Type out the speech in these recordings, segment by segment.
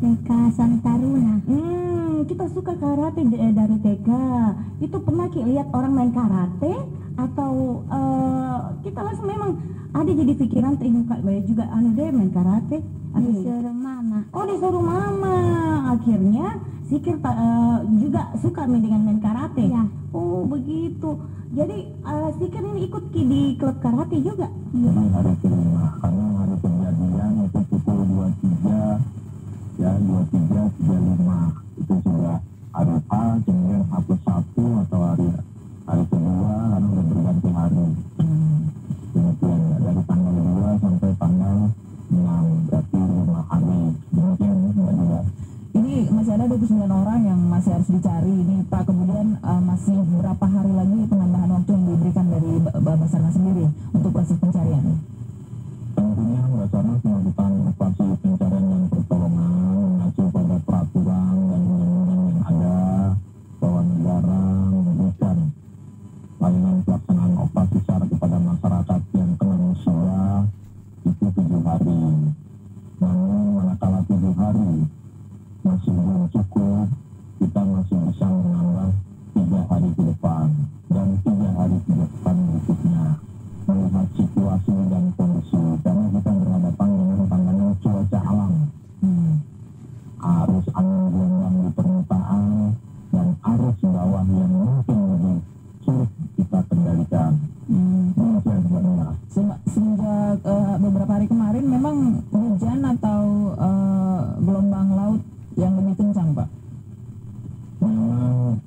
TK Santaruna. Kita suka karate dari TK. Itu pernah lihat orang main karate atau kita langsung memang ada jadi pikiran juga deh main karate. Disuruh mama. Oh, disuruh mama. Akhirnya Sikir juga suka dengan main karate. Ya. Oh, begitu. Jadi Sikir ini ikut di klub karate juga. Jadi hari kelima, karena hari kejadian itu pukul 23, ya 23.35 itu sudah hari A, kemudian H+1 atau hari kedua, karena udah berganti hari. Kemudian dari tanggal 2 sampai tanggal 6, berarti 5 hari. Demikian ya. Ini masih ada 29 orang yang masih harus dicari ini Pak. Kemudian masih berapa hari lagi penambahan waktu yang diberikan dari Basarnas sendiri untuk proses pencarian? Tentunya Basarnas melakukan operasi pencarian dan pertolongan mengacu pada peraturan dan undang-undang yang ada bahwa negara memberikan layanan pelaksanaan operasi SAR kepada masyarakat yang kena musibah itu 7 hari. Namun manakala 7 hari masih belum cukup, kita masih bisa menambah 3 hari ke depan dan 3 hari ke depan berikutnya, melihat situasi dan kondisi, karena kita berhadapan dengan tantangan cuaca alam, arus angin gelombang di permukaan dan arus bawah yang mungkin lebih sulit kita kendalikan. Semenjak beberapa hari kemarin memang hujan atau gelombang laut yang lebih kencang, Pak? Memang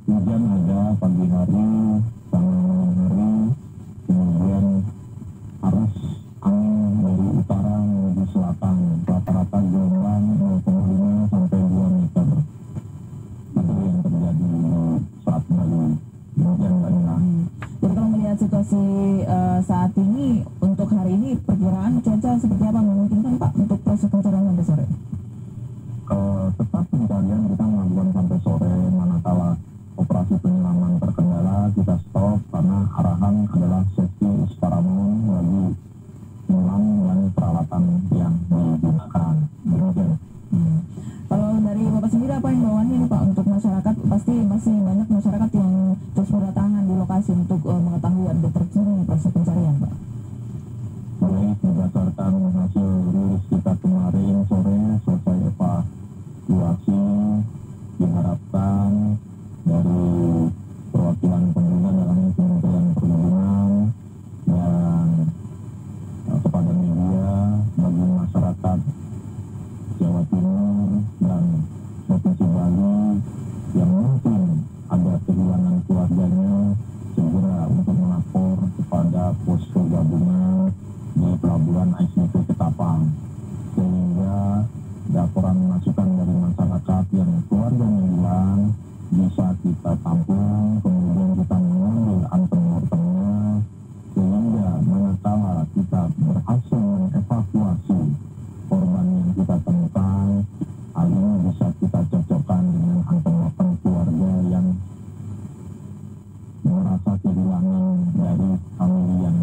hujan ada pagi hari sama malam hari, kemudian arus angin dari utara menuju selatan, rata-rata gelombang 0,5 sampai 2 meter. Itu yang terjadi di saat Bali. Demikian Mbak Nina. Jadi kalau melihat situasi saat ini, untuk hari ini perkiraan cuaca seperti apa memungkinkan Pak untuk proses pencarian sampai sore? Tetap pencarian kita melakukan sampai sore, manakala operasi penyelaman terkendala kita stop karena arahan adalah safety is paramount bagi penyelam dan peralatan yang digunakan. Demikian. Kalau dari Bapak sendiri apa yang bawaannya nih Pak untuk masyarakat? Pasti masih banyak masyarakat yang terus berdatangan di lokasi untuk mengetahui update terkini proses pencarian Pak. Baik, berdasarkan hasil rilis kita kemarin sore selesai evaluasi, diharapkan dari perwakilan pemerintah dalam Kementerian Perhubungan dan kepada media bagi masyarakat Jawa Timur dan Provinsi Bali yang mungkin ada kehilangan keluarganya segera untuk melapor kepada posko gabungan di Pelabuhan ICP Ketapang, sehingga laporan masukan dari masyarakat yang keluarganya hilang bisa kita tampung, kemudian kita mengambil antemortemnya, sehingga manakala kita berhasil mengevakuasi korban yang kita temukan, hal ini bisa kita cocokkan dengan antemortem keluarga yang merasa kehilangan dari famili yang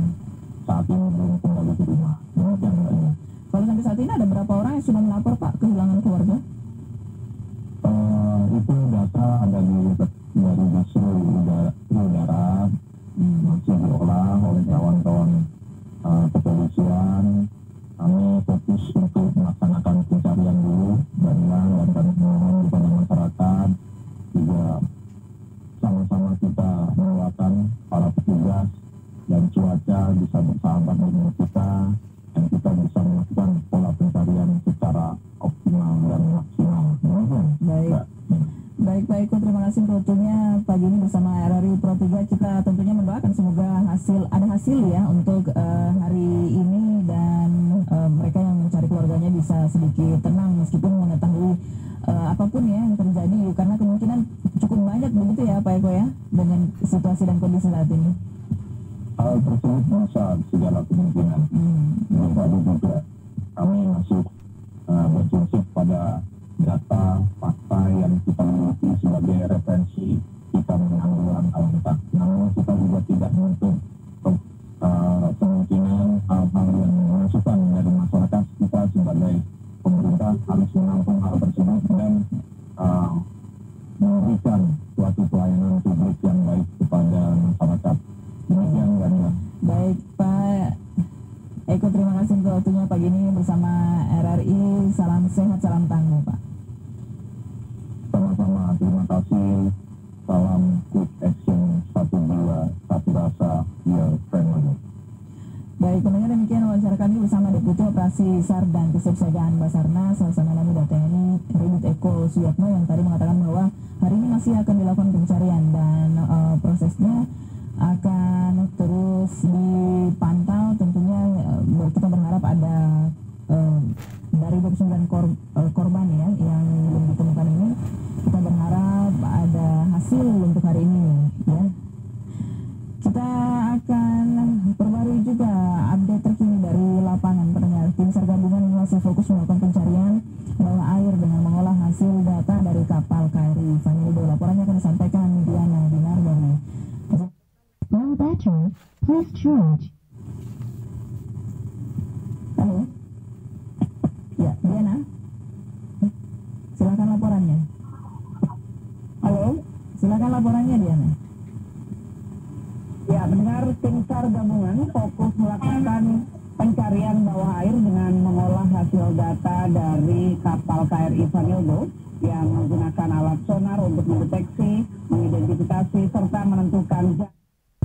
saat ini belum kembali ke rumah. Demikian Mbak Ina. Kalau sampai saat ini ada berapa orang yang sudah melapor Pak kehilangan keluarga? Itu data ada dari distro udara masih diolah oleh kawan-kawan kepolisian. Kami fokus untuk melaksanakan pencarian dulu dan kami mohon kepada masyarakat juga sama-sama kita menguatkan para petugas dan cuaca bisa bersahabat dengan kita dan kita bisa melakukan pola pencarian secara optimal dan maksimal. Baik Pak Eko, terima kasih untuk waktunya pagi ini bersama RRI Pro 3. Kita tentunya mendoakan semoga ada hasil ya untuk hari ini dan mereka yang mencari keluarganya bisa sedikit tenang meskipun mengetahui apapun ya yang terjadi, karena kemungkinan cukup banyak begitu ya Pak Eko ya dengan situasi dan kondisi saat ini. Hal tersebut bisa segala kemungkinan. Tadi juga kami masih berprinsip pada data fakta yang kita miliki sebagai referensi kita menangani langkah-langkah. Namun kita juga tidak menutup kemungkinan hal-hal yang masukan dari masyarakat kita sebagai pemerintah harus harus menampung hal tersebut dan memberikan suatu pelayanan publik yang baik kepada masyarakat. Demikian, Gania. Baik Pak Eko, terima kasih untuk waktunya pagi ini bersama RRI. Salam sehat, salam tangguh Pak. Sama-sama, terima kasih. Salam quick action, satu jiwa, satu rasa, your family. Baik, pendengar, demikian wawancara kami bersama Deputi Operasi SAR dan Kesiapsiagaan Basarnas Laksamana Lanudra TNI Ribut Eko Suyatno yang tadi mengatakan bahwa hari ini masih akan dilakukan pencarian dan prosesnya akan terus dipantau. Tentunya kita berharap ada dari 29 korban ya yang belum ditemukan ini, kita berharap ada hasil untuk hari ini ya. Kita akan perbarui juga update terkini dari lapangan, pendengar. Tim SAR gabungan masih fokus melakukan pencarian bawah air dengan mengolah hasil data dari kapal KRI Vanildo. Laporannya akan disampaikan Diana Dinar dari Low battery, please charge. Halo. Ya, Diana. Silakan laporannya. Halo. Silakan laporannya Diana. Ya, benar, tim SAR gabungan fokus melakukan pencarian bawah air dengan mengolah hasil data dari kapal KRI Vanildo yang menggunakan alat sonar untuk mendeteksi, mengidentifikasi, serta menentukan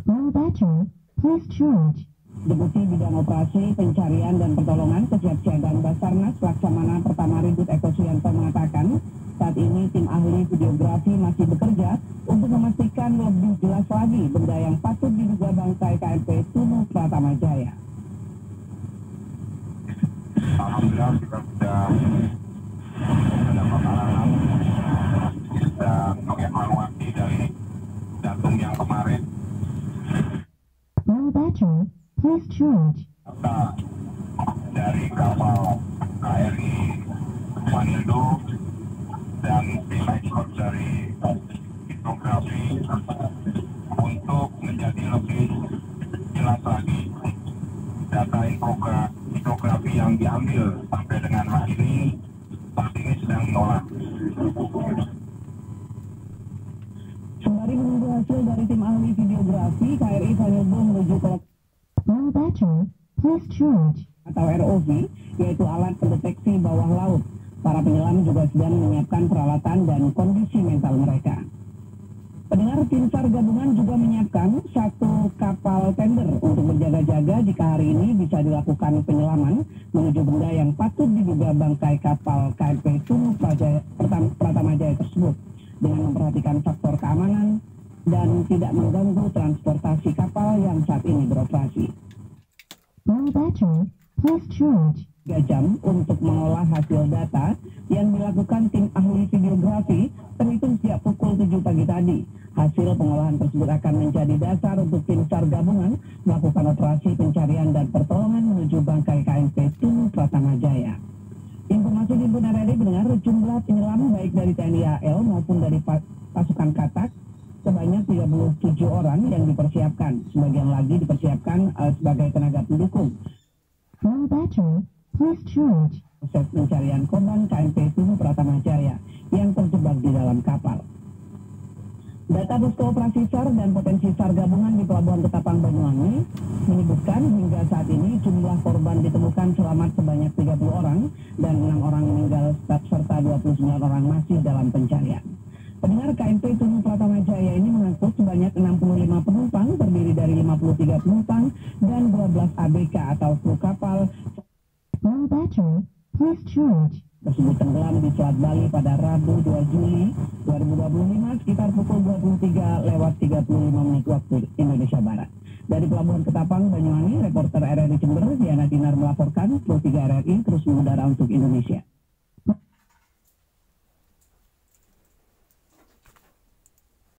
Low battery, please charge. Deputi Bidang Operasi, Pencarian dan Pertolongan Kesiapsiagaan Basarnas Laksamana Pertama Ribut Eko Suyanto mengatakan saat ini tim ahli videografi masih bekerja untuk memastikan lebih jelas lagi benda yang patut diduga bangkai KMP Tunu Pratama Jaya. Alhamdulillah kita sudah mendapat arahan, kita mengevaluasi dari datum yang kemarin. Low battery, please charge. Data dari kapal KRI Vanildo dan tim ekspor dari hidrografi untuk menjadi lebih jelas lagi data hidrografi yang diambil sampai dengan hari ini, saat ini sedang diolah. Sembari menunggu hasil dari tim ahli videografi, KRI Vanildo menuju ke Low battery, please charge. atau ROV, yaitu alat pendeteksi bawah laut. Para penyelam juga sedang menyiapkan peralatan dan kondisi mental mereka. Pendengar, tim SAR gabungan juga menyiapkan satu kapal tender untuk berjaga-jaga jika hari ini bisa dilakukan penyelaman menuju benda yang patut diduga bangkai kapal KMP Tunu Pratama Jaya tersebut dengan memperhatikan faktor keamanan dan tidak mengganggu transportasi kapal yang saat ini beroperasi. Low battery, please charge. 3 jam untuk mengolah hasil data yang dilakukan tim ahli videografi terhitung sejak pukul 7 pagi tadi. Hasil pengolahan tersebut akan menjadi dasar untuk tim SAR gabungan melakukan operasi pencarian dan pertolongan menuju bangkai KMP Tunu Pratama Jaya. Informasi di RRI mendengar jumlah penyelam baik dari TNI AL maupun dari pasukan Katak sebanyak 37 orang yang dipersiapkan. Sebagian lagi dipersiapkan sebagai tenaga pendukung. Low battery, please charge. Proses pencarian korban KMP Tunu Pratama Jaya yang terjebak di dalam kapal. Data posko operasi SAR dan potensi SAR gabungan di Pelabuhan Ketapang Banyuwangi menyebutkan hingga saat ini jumlah korban ditemukan selamat sebanyak 30 orang dan 6 orang meninggal serta 29 orang masih dalam pencarian. Pendengar, KMP Tunu Pratama Jaya ini mengangkut sebanyak 65 penumpang terdiri dari 53 penumpang dan 12 ABK atau kru kapal. Low battery, please charge. Tersebut tenggelam di Selat Bali pada Rabu 2 Juli 2025 sekitar pukul 23:35 waktu Indonesia Barat. Dari Pelabuhan Ketapang, Banyuwangi, reporter RRI Jember, Diana Dinar melaporkan. Pro 3 RRI terus mengudara untuk Indonesia.